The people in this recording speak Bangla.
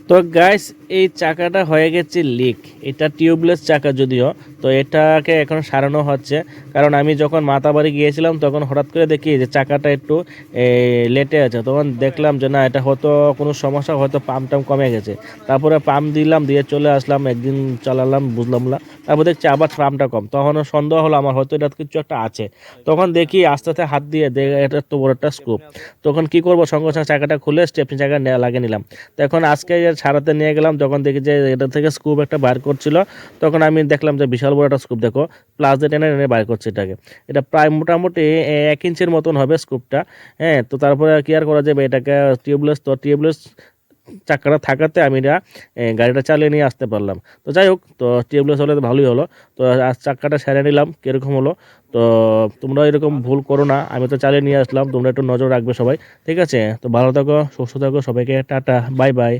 তো গাইস, এই চাকাটা হয়ে গেছে লিক। এটা টিউবলেস চাকা যদিও, তো এটাকে এখন সারানো হচ্ছে। কারণ আমি যখন মাতাবাড়ি গিয়েছিলাম তখন হঠাৎ করে দেখি যে চাকাটা একটু লেটে আছে। তখন দেখলাম যে না, এটা হয়তো কোনো সমস্যা, হয়তো পাম্প টাম কমে গেছে। তারপরে পাম্প দিলাম, দিয়ে চলে আসলাম, একদিন চালালাম, বুঝলাম না। তারপর দেখছি আবার পাম্পটা কম, তখন সন্দেহ হলো আমার হয়তো এটা কিছু একটা আছে। তখন দেখি আস্তে আস্তে হাত দিয়ে এটা তো বড় একটা স্ক্রু। তখন কি করব, সঙ্গে সঙ্গে চাকাটা খুলে স্টেপনি চাকা লাগিয়ে নিলাম। তো এখন আজকে সারাতে নিয়ে গেলাম, তখন দেখি যে এটা থেকে স্কুপ একটা বার করছিল। তখন আমি দেখলাম যে বিশাল বড় একটা স্কুপ, দেখো প্লাস দিয়ে টেনে টেনে বার করছে এটাকে। এটা প্রায় মোটামুটি 1 ইঞ্চির মতন হবে স্কুপটা। হ্যাঁ, তো তারপরে কি আর করা যাবে, এটাকে টিউবলেস, তো টিউবলেস চাকাটা থাকাতে আমি এটা গাড়িটা চালিয়ে নিয়ে আসতে পারলাম। তো যাই হোক, তো টিউবলেস হলে তো ভালোই হলো। তো আজ চাকাটা সেরে নিলাম কীরকম হলো। তো তোমরা এরকম ভুল করো না, আমি তো চালিয়ে নিয়ে আসলাম, তোমরা একটু নজর রাখবে সবাই। ঠিক আছে, তো ভালো থাকো, সুস্থ থাকো, সবাইকে টাটা, বাই বাই।